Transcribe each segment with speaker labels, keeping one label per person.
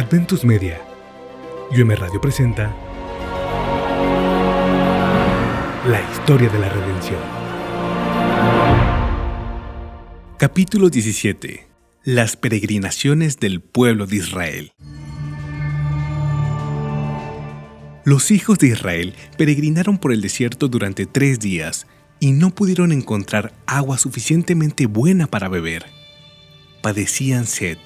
Speaker 1: Adventus Media y UM Radio presenta La historia de la redención. Capítulo 17. Las peregrinaciones del pueblo de Israel. Los hijos de Israel peregrinaron por el desierto durante 3 días y no pudieron encontrar agua suficientemente buena para beber. Padecían sed.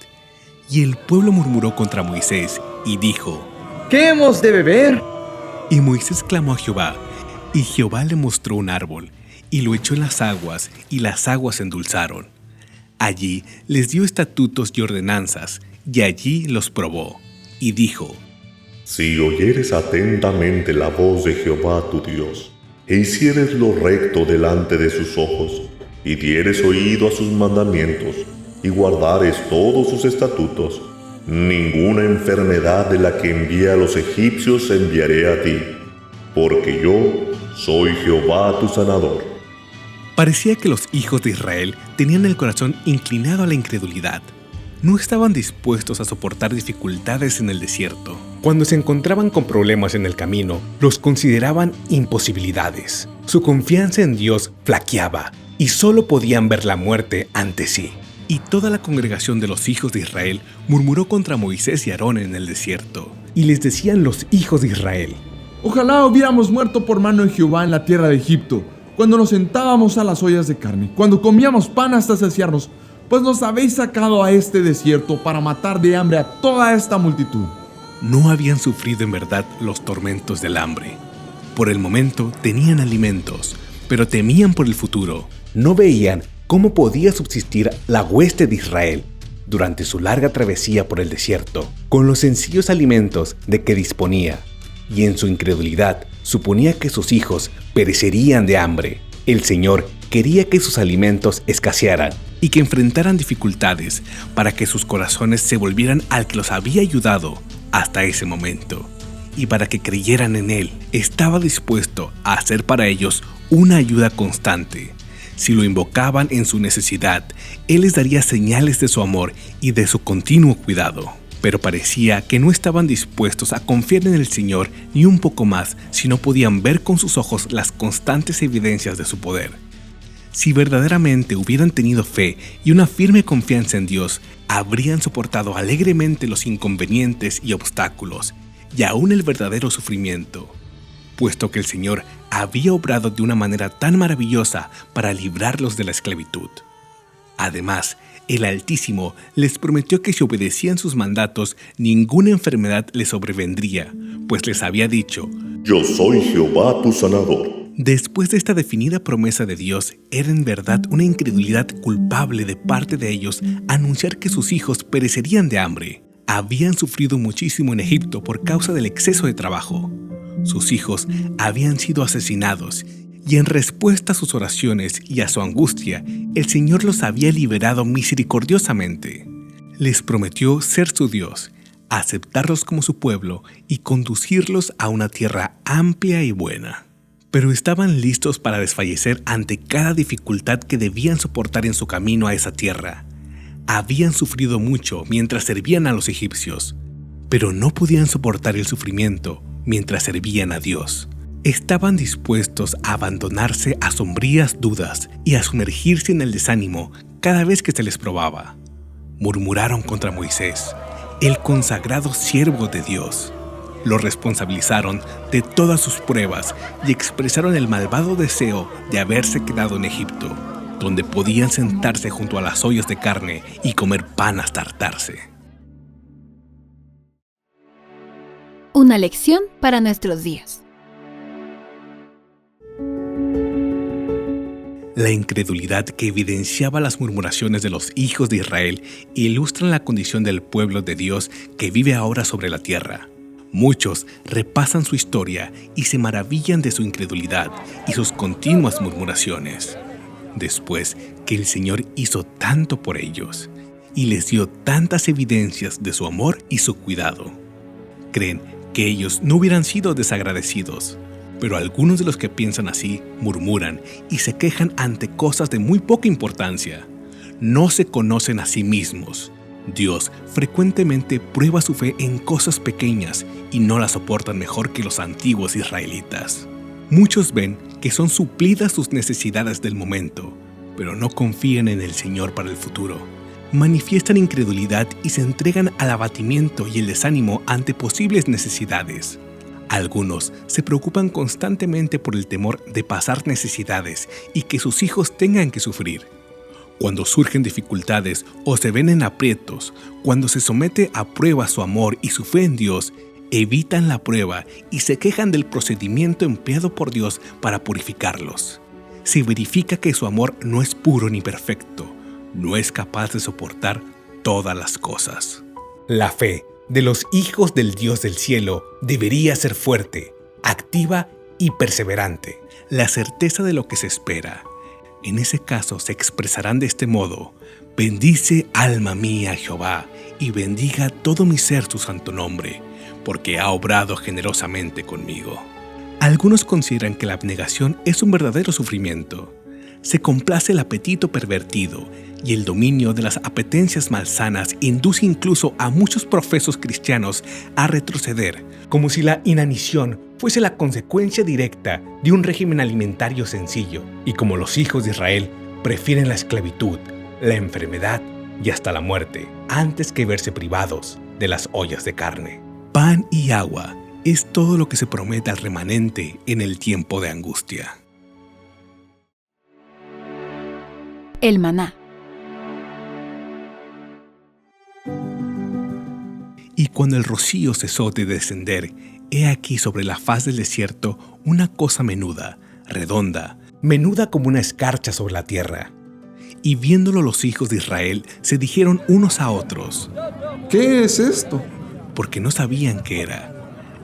Speaker 1: Y el pueblo murmuró contra Moisés y dijo:
Speaker 2: ¿Qué hemos de beber?
Speaker 1: Y Moisés clamó a Jehová, y Jehová le mostró un árbol, y lo echó en las aguas, y las aguas se endulzaron. Allí les dio estatutos y ordenanzas, y allí los probó, y dijo:
Speaker 3: Si oyeres atentamente la voz de Jehová tu Dios, e hicieres lo recto delante de sus ojos, y dieres oído a sus mandamientos, y guardares todos sus estatutos, ninguna enfermedad de la que envié a los egipcios enviaré a ti, porque yo soy Jehová tu sanador.
Speaker 1: Parecía que los hijos de Israel tenían el corazón inclinado a la incredulidad. No estaban dispuestos a soportar dificultades en el desierto. Cuando se encontraban con problemas en el camino, los consideraban imposibilidades. Su confianza en Dios flaqueaba y solo podían ver la muerte ante sí. Y toda la congregación de los hijos de Israel murmuró contra Moisés y Aarón en el desierto. Y les decían los hijos de Israel:
Speaker 2: Ojalá hubiéramos muerto por mano de Jehová en la tierra de Egipto, cuando nos sentábamos a las ollas de carne, cuando comíamos pan hasta saciarnos, pues nos habéis sacado a este desierto para matar de hambre a toda esta multitud.
Speaker 1: No habían sufrido en verdad los tormentos del hambre. Por el momento tenían alimentos, pero temían por el futuro. No veían cómo podía subsistir la hueste de Israel durante su larga travesía por el desierto, con los sencillos alimentos de que disponía, y en su incredulidad suponía que sus hijos perecerían de hambre. El Señor quería que sus alimentos escasearan y que enfrentaran dificultades para que sus corazones se volvieran al que los había ayudado hasta ese momento, y para que creyeran en Él. Estaba dispuesto a hacer para ellos una ayuda constante. Si lo invocaban en su necesidad, Él les daría señales de su amor y de su continuo cuidado. Pero parecía que no estaban dispuestos a confiar en el Señor ni un poco más si no podían ver con sus ojos las constantes evidencias de su poder. Si verdaderamente hubieran tenido fe y una firme confianza en Dios, habrían soportado alegremente los inconvenientes y obstáculos, y aún el verdadero sufrimiento, puesto que el Señor había obrado de una manera tan maravillosa para librarlos de la esclavitud. Además, el Altísimo les prometió que si obedecían sus mandatos, ninguna enfermedad les sobrevendría, pues les había dicho:
Speaker 3: Yo soy Jehová tu sanador.
Speaker 1: Después de esta definida promesa de Dios, era en verdad una incredulidad culpable de parte de ellos anunciar que sus hijos perecerían de hambre. Habían sufrido muchísimo en Egipto por causa del exceso de trabajo. Sus hijos habían sido asesinados, y en respuesta a sus oraciones y a su angustia, el Señor los había liberado misericordiosamente. Les prometió ser su Dios, aceptarlos como su pueblo y conducirlos a una tierra amplia y buena. Pero estaban listos para desfallecer ante cada dificultad que debían soportar en su camino a esa tierra. Habían sufrido mucho mientras servían a los egipcios, pero no podían soportar el sufrimiento mientras servían a Dios. Estaban dispuestos a abandonarse a sombrías dudas y a sumergirse en el desánimo cada vez que se les probaba. Murmuraron contra Moisés, el consagrado siervo de Dios. Lo responsabilizaron de todas sus pruebas y expresaron el malvado deseo de haberse quedado en Egipto, donde podían sentarse junto a las ollas de carne y comer pan hasta hartarse.
Speaker 4: Una lección para nuestros días.
Speaker 1: La incredulidad que evidenciaba las murmuraciones de los hijos de Israel ilustran la condición del pueblo de Dios que vive ahora sobre la tierra. Muchos repasan su historia y se maravillan de su incredulidad y sus continuas murmuraciones. Después que el Señor hizo tanto por ellos y les dio tantas evidencias de su amor y su cuidado, creen que ellos no hubieran sido desagradecidos. Pero algunos de los que piensan así murmuran y se quejan ante cosas de muy poca importancia. No se conocen a sí mismos, Dios frecuentemente prueba su fe en cosas pequeñas y no las soportan mejor que los antiguos israelitas. Muchos ven que son suplidas sus necesidades del momento, pero no confían en el Señor para el futuro. Manifiestan incredulidad y se entregan al abatimiento y el desánimo ante posibles necesidades. Algunos se preocupan constantemente por el temor de pasar necesidades y que sus hijos tengan que sufrir. Cuando surgen dificultades o se ven en aprietos, cuando se somete a prueba su amor y su fe en Dios, evitan la prueba y se quejan del procedimiento empleado por Dios para purificarlos. Se verifica que su amor no es puro ni perfecto, no es capaz de soportar todas las cosas. La fe de los hijos del Dios del cielo debería ser fuerte, activa y perseverante. La certeza de lo que se espera. En ese caso se expresarán de este modo: bendice alma mía Jehová, y bendiga todo mi ser su santo nombre, porque ha obrado generosamente conmigo. Algunos consideran que la abnegación es un verdadero sufrimiento. Se complace el apetito pervertido y el dominio de las apetencias malsanas induce incluso a muchos profesos cristianos a retroceder, como si la inanición fuese la consecuencia directa de un régimen alimentario sencillo, y como los hijos de Israel prefieren la esclavitud, la enfermedad y hasta la muerte, antes que verse privados de las ollas de carne. Pan y agua es todo lo que se promete al remanente en el tiempo de angustia.
Speaker 4: El maná.
Speaker 1: Y cuando el rocío cesó de descender, he aquí sobre la faz del desierto una cosa menuda, redonda, menuda como una escarcha sobre la tierra. Y viéndolo los hijos de Israel se dijeron unos a otros:
Speaker 2: ¿Qué es esto?
Speaker 1: Porque no sabían qué era.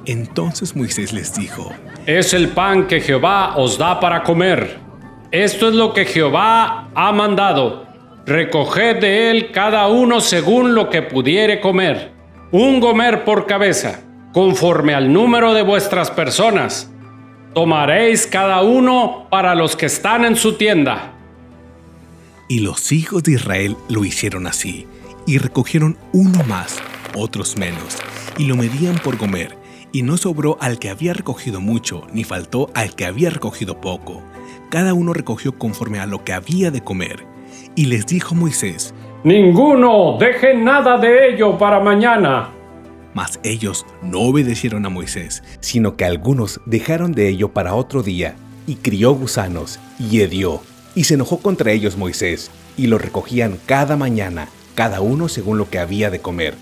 Speaker 1: Entonces Moisés les dijo:
Speaker 5: Es el pan que Jehová os da para comer. Esto es lo que Jehová ha mandado. Recoged de él cada uno según lo que pudiere comer. Un gomer por cabeza, conforme al número de vuestras personas. Tomaréis cada uno para los que están en su tienda.
Speaker 1: Y los hijos de Israel lo hicieron así, y recogieron uno más, otros menos, y lo medían por gomer, y no sobró al que había recogido mucho, ni faltó al que había recogido poco. Cada uno recogió conforme a lo que había de comer. Y les dijo Moisés:
Speaker 5: Ninguno deje nada de ello para mañana.
Speaker 1: Mas ellos no obedecieron a Moisés, sino que algunos dejaron de ello para otro día, y crió gusanos, y hedió. Y se enojó contra ellos Moisés, y lo recogían cada mañana, cada uno según lo que había de comer.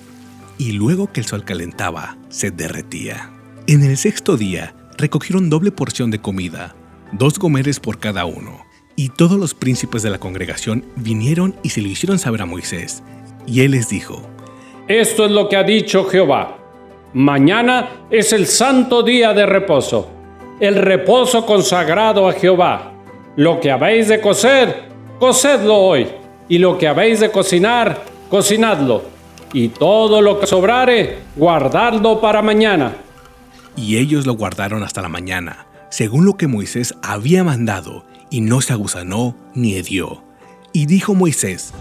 Speaker 1: Y luego que el sol calentaba, se derretía. En el sexto día recogieron doble porción de comida, 2 gomeres por cada uno. Y todos los príncipes de la congregación vinieron y se lo hicieron saber a Moisés. Y él les dijo:
Speaker 5: Esto es lo que ha dicho Jehová. Mañana es el santo día de reposo, el reposo consagrado a Jehová. Lo que habéis de cocer, cocedlo hoy, y lo que habéis de cocinar, cocinadlo, y todo lo que sobrare, guardadlo para mañana.
Speaker 1: Y ellos lo guardaron hasta la mañana, según lo que Moisés había mandado, y no se agusanó ni hedió. Y dijo Moisés: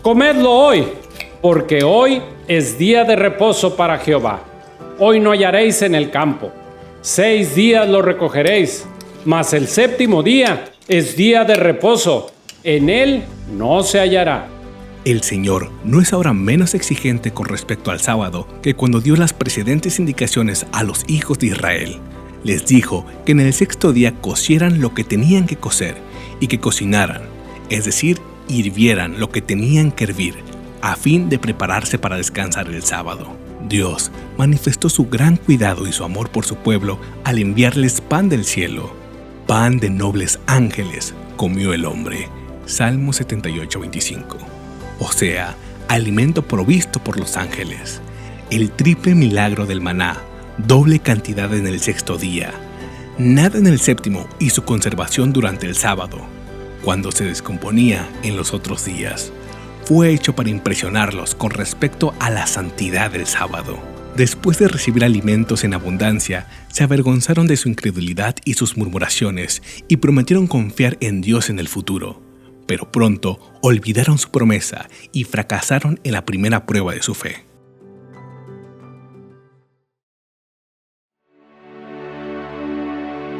Speaker 5: Comedlo hoy, porque hoy es día de reposo para Jehová. Hoy no hallaréis en el campo. 6 días lo recogeréis, mas el séptimo día es día de reposo. En él no se hallará.
Speaker 1: El Señor no es ahora menos exigente con respecto al sábado que cuando dio las precedentes indicaciones a los hijos de Israel. Les dijo que en el sexto día cocieran lo que tenían que cocer y que cocinaran, es decir, hirvieran lo que tenían que hervir, a fin de prepararse para descansar el sábado. Dios manifestó su gran cuidado y su amor por su pueblo al enviarles pan del cielo. Pan de nobles ángeles comió el hombre. Salmo 78:25. O sea, alimento provisto por los ángeles. El triple milagro del maná, doble cantidad en el sexto día, nada en el séptimo y su conservación durante el sábado, cuando se descomponía en los otros días, fue hecho para impresionarlos con respecto a la santidad del sábado. Después de recibir alimentos en abundancia, se avergonzaron de su incredulidad y sus murmuraciones y prometieron confiar en Dios en el futuro. pero pronto olvidaron su promesa y fracasaron en la primera prueba de su fe.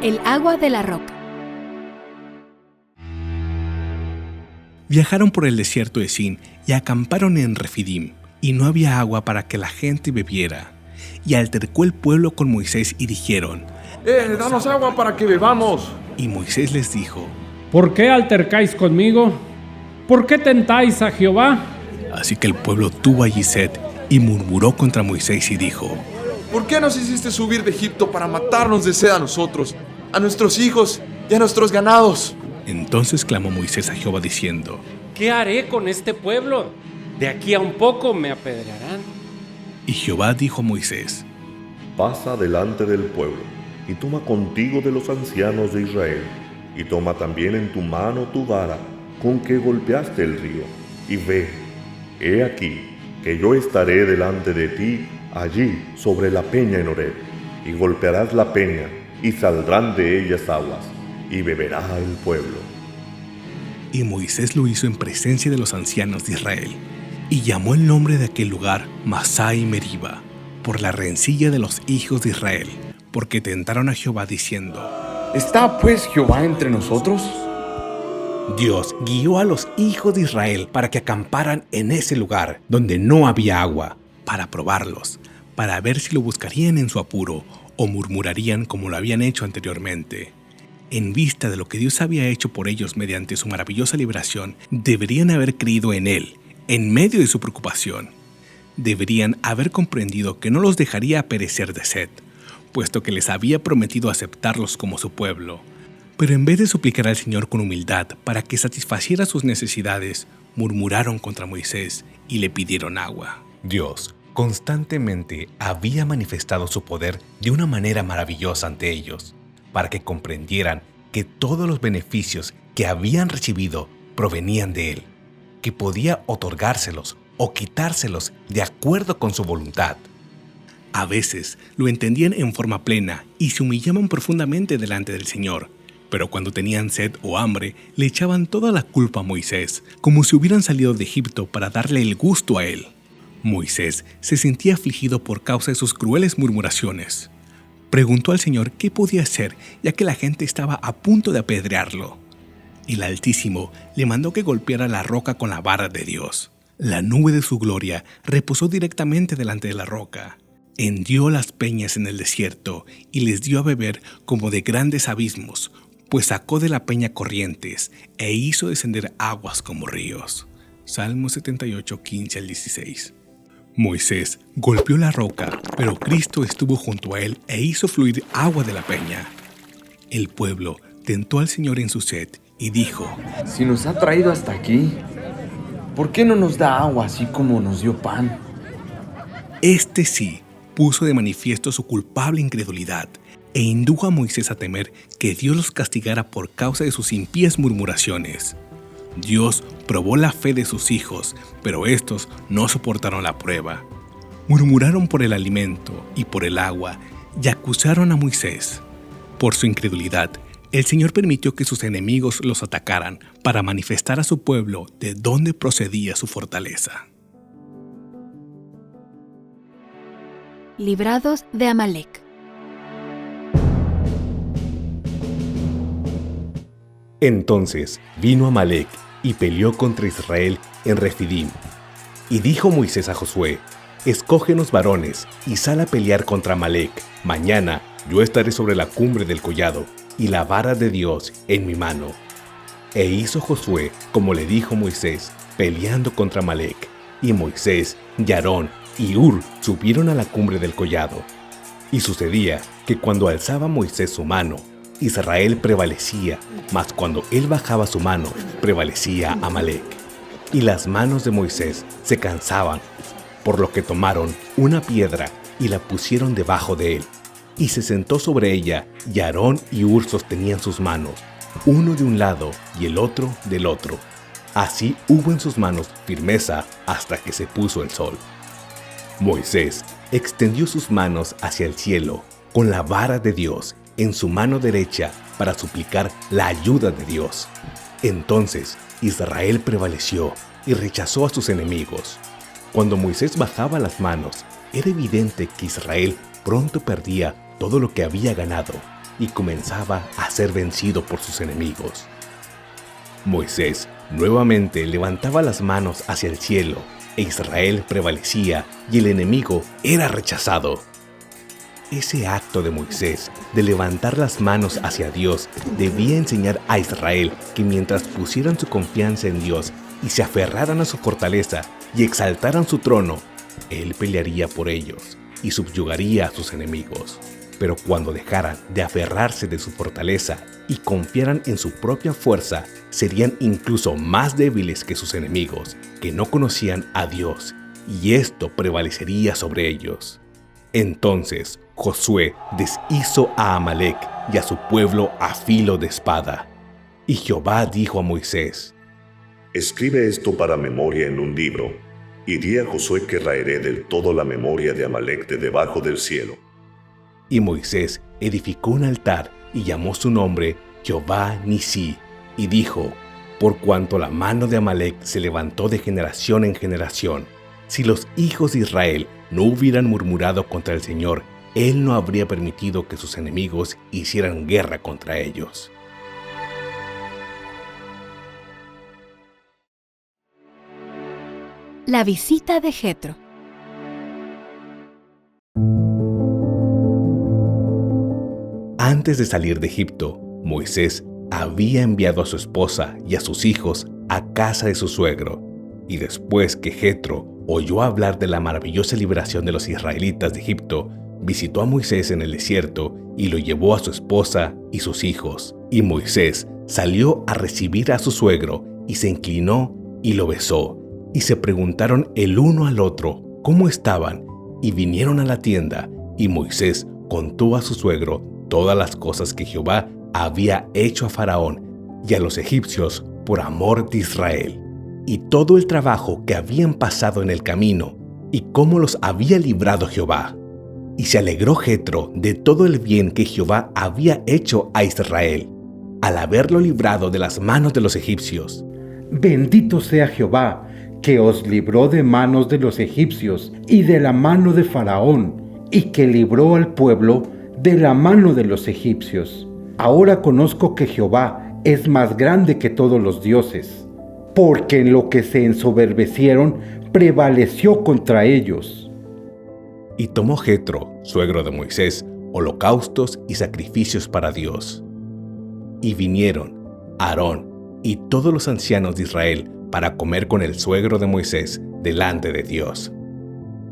Speaker 4: El agua de la roca.
Speaker 1: Viajaron por el desierto de Sin y acamparon en Refidim, y no había agua para que la gente bebiera. Y altercó el pueblo con Moisés y dijeron:
Speaker 2: ¡Danos agua para que bebamos!
Speaker 1: Y Moisés les dijo:
Speaker 5: ¿Por qué altercáis conmigo? ¿Por qué tentáis a Jehová?
Speaker 1: Así que el pueblo tuvo allí sed y murmuró contra Moisés y dijo:
Speaker 2: ¿Por qué nos hiciste subir de Egipto para matarnos de sed a nosotros, a nuestros hijos y a nuestros ganados?
Speaker 1: Entonces clamó Moisés a Jehová diciendo:
Speaker 5: ¿Qué haré con este pueblo? De aquí a un poco me apedrearán.
Speaker 1: Y Jehová dijo a Moisés:
Speaker 3: Pasa delante del pueblo, y toma contigo de los ancianos de Israel, y toma también en tu mano tu vara, con que golpeaste el río, y ve, he aquí, que yo estaré delante de ti, allí sobre la peña en Horeb, y golpearás la peña, y saldrán de ellas aguas, y beberá el pueblo.
Speaker 1: Y Moisés lo hizo en presencia de los ancianos de Israel, y llamó el nombre de aquel lugar Masá y Meriba, por la rencilla de los hijos de Israel, porque tentaron a Jehová diciendo:
Speaker 6: ¿Está pues Jehová entre nosotros?
Speaker 1: Dios guió a los hijos de Israel para que acamparan en ese lugar donde no había agua, para probarlos, para ver si lo buscarían en su apuro o murmurarían como lo habían hecho anteriormente. En vista de lo que Dios había hecho por ellos mediante su maravillosa liberación, deberían haber creído en Él, en medio de su preocupación. Deberían haber comprendido que no los dejaría perecer de sed, puesto que les había prometido aceptarlos como su pueblo. Pero en vez de suplicar al Señor con humildad para que satisfaciera sus necesidades, murmuraron contra Moisés y le pidieron agua. Dios constantemente había manifestado su poder de una manera maravillosa ante ellos, para que comprendieran que todos los beneficios que habían recibido provenían de Él, que podía otorgárselos o quitárselos de acuerdo con su voluntad. A veces lo entendían en forma plena y se humillaban profundamente delante del Señor, pero cuando tenían sed o hambre le echaban toda la culpa a Moisés, como si hubieran salido de Egipto para darle el gusto a él. Moisés se sentía afligido por causa de sus crueles murmuraciones. Preguntó al Señor qué podía hacer, ya que la gente estaba a punto de apedrearlo. El Altísimo le mandó que golpeara la roca con la vara de Dios. La nube de su gloria reposó directamente delante de la roca. Hendió las peñas en el desierto y les dio a beber como de grandes abismos, pues sacó de la peña corrientes e hizo descender aguas como ríos. Salmo 78, 15 al 16. Moisés golpeó la roca, pero Cristo estuvo junto a él e hizo fluir agua de la peña. El pueblo tentó al Señor en su sed y dijo:
Speaker 6: Si nos ha traído hasta aquí, ¿por qué no nos da agua así como nos dio pan?
Speaker 1: Este sí puso de manifiesto su culpable incredulidad e indujo a Moisés a temer que Dios los castigara por causa de sus impías murmuraciones. Dios probó la fe de sus hijos, pero estos no soportaron la prueba. Murmuraron por el alimento y por el agua y acusaron a Moisés. Por su incredulidad, el Señor permitió que sus enemigos los atacaran para manifestar a su pueblo de dónde procedía su fortaleza.
Speaker 4: Librados de Amalec.
Speaker 1: Entonces vino Amalec y peleó contra Israel en Refidim. Y dijo Moisés a Josué: Escógenos varones y sal a pelear contra Amalec. Mañana yo estaré sobre la cumbre del collado y la vara de Dios en mi mano. E hizo Josué como le dijo Moisés, peleando contra Amalec. Y Moisés, y Aarón y Hur subieron a la cumbre del collado. Y sucedía que cuando alzaba Moisés su mano, Israel prevalecía, mas cuando él bajaba su mano, prevalecía Amalec. Y las manos de Moisés se cansaban, por lo que tomaron una piedra y la pusieron debajo de él. Y se sentó sobre ella, y Aarón y Hur sostenían sus manos, uno de un lado y el otro del otro. Así hubo en sus manos firmeza hasta que se puso el sol. Moisés extendió sus manos hacia el cielo, con la vara de Dios en su mano derecha para suplicar la ayuda de Dios. Entonces Israel prevaleció y rechazó a sus enemigos. Cuando Moisés bajaba las manos, era evidente que Israel pronto perdía todo lo que había ganado y comenzaba a ser vencido por sus enemigos. Moisés nuevamente levantaba las manos hacia el cielo e Israel prevalecía y el enemigo era rechazado. Ese acto de Moisés de levantar las manos hacia Dios debía enseñar a Israel que mientras pusieran su confianza en Dios y se aferraran a su fortaleza y exaltaran su trono, Él pelearía por ellos y subyugaría a sus enemigos. Pero cuando dejaran de aferrarse de su fortaleza y confiaran en su propia fuerza, serían incluso más débiles que sus enemigos, que no conocían a Dios, y esto prevalecería sobre ellos. Entonces Josué deshizo a Amalec y a su pueblo a filo de espada. Y Jehová dijo a Moisés:
Speaker 3: Escribe esto para memoria en un libro, y di a Josué que raeré del todo la memoria de Amalec de debajo del cielo.
Speaker 1: Y Moisés edificó un altar y llamó su nombre Jehová Nisí, y dijo: por cuanto la mano de Amalec se levantó de generación en generación, si los hijos de Israel no hubieran murmurado contra el Señor, Él no habría permitido que sus enemigos hicieran guerra contra ellos.
Speaker 4: La visita de Jetro.
Speaker 1: Antes de salir de Egipto, Moisés había enviado a su esposa y a sus hijos a casa de su suegro, y después que Jetro oyó hablar de la maravillosa liberación de los israelitas de Egipto, visitó a Moisés en el desierto y lo llevó a su esposa y sus hijos. Y Moisés salió a recibir a su suegro y se inclinó y lo besó. Y se preguntaron el uno al otro cómo estaban, y vinieron a la tienda, y Moisés contó a su suegro todas las cosas que Jehová había hecho a Faraón y a los egipcios por amor de Israel, y todo el trabajo que habían pasado en el camino, y cómo los había librado Jehová. Y se alegró Jetro de todo el bien que Jehová había hecho a Israel, al haberlo librado de las manos de los egipcios.
Speaker 7: Bendito sea Jehová, que os libró de manos de los egipcios y de la mano de Faraón, y que libró al pueblo de la mano de los egipcios. Ahora conozco que Jehová es más grande que todos los dioses, porque en lo que se ensoberbecieron prevaleció contra ellos.
Speaker 1: Y tomó Jetro, suegro de Moisés, holocaustos y sacrificios para Dios. Y vinieron Aarón y todos los ancianos de Israel para comer con el suegro de Moisés delante de Dios.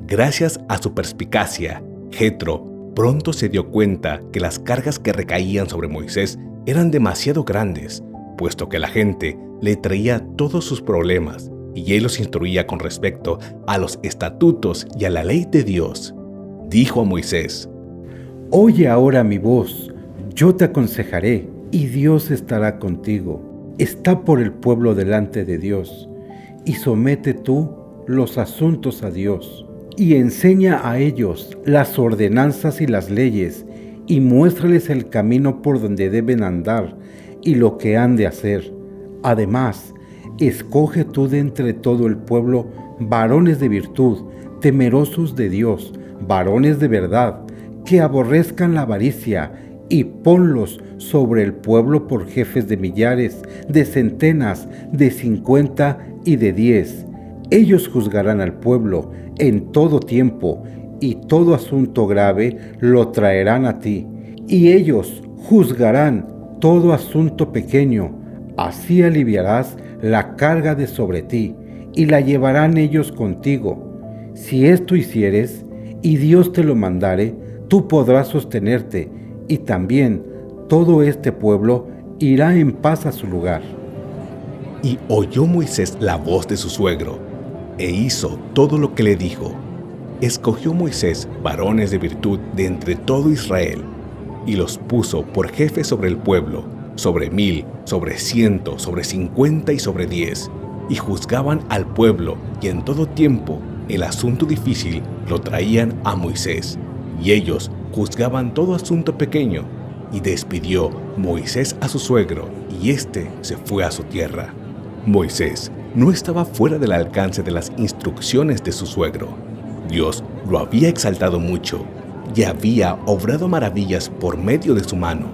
Speaker 1: Gracias a su perspicacia, Jetro pronto se dio cuenta que las cargas que recaían sobre Moisés eran demasiado grandes, puesto que la gente le traía todos sus problemas y él los instruía con respecto a los estatutos y a la ley de Dios. Dijo a Moisés:
Speaker 7: Oye ahora mi voz, yo te aconsejaré, y Dios estará contigo. Está por el pueblo delante de Dios, y somete tú los asuntos a Dios, y enseña a ellos las ordenanzas y las leyes, y muéstrales el camino por donde deben andar, y lo que han de hacer. Además, escoge tú de entre todo el pueblo varones de virtud, temerosos de Dios, varones de verdad, que aborrezcan la avaricia, y ponlos sobre el pueblo por jefes de millares, de centenas, de 50 y de 10. Ellos juzgarán al pueblo en todo tiempo, y todo asunto grave lo traerán a ti. Y ellos juzgarán todo asunto pequeño, así aliviarás la carga de sobre ti, y la llevarán ellos contigo. Si esto hicieres, y Dios te lo mandare, tú podrás sostenerte, y también todo este pueblo irá en paz a su lugar.
Speaker 1: Y oyó Moisés la voz de su suegro, e hizo todo lo que le dijo. Escogió Moisés varones de virtud de entre todo Israel, y los puso por jefes sobre el pueblo, sobre 1000, sobre 100, sobre 50 y sobre 10, y juzgaban al pueblo, y en todo tiempo el asunto difícil lo traían a Moisés, y ellos juzgaban todo asunto pequeño, y despidió Moisés a su suegro, y éste se fue a su tierra. Moisés no estaba fuera del alcance de las instrucciones de su suegro. Dios lo había exaltado mucho y había obrado maravillas por medio de su mano.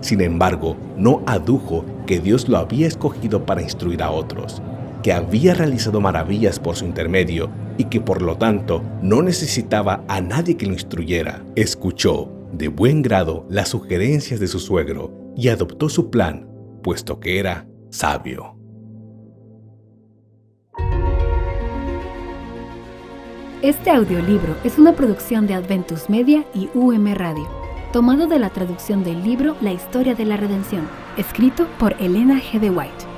Speaker 1: Sin embargo, no adujo que Dios lo había escogido para instruir a otros, que había realizado maravillas por su intermedio y que por lo tanto no necesitaba a nadie que lo instruyera. Escuchó de buen grado las sugerencias de su suegro y adoptó su plan, puesto que era sabio.
Speaker 4: Este audiolibro es una producción de Adventus Media y UM Radio, tomado de la traducción del libro La Historia de la Redención, escrito por Elena G. de White.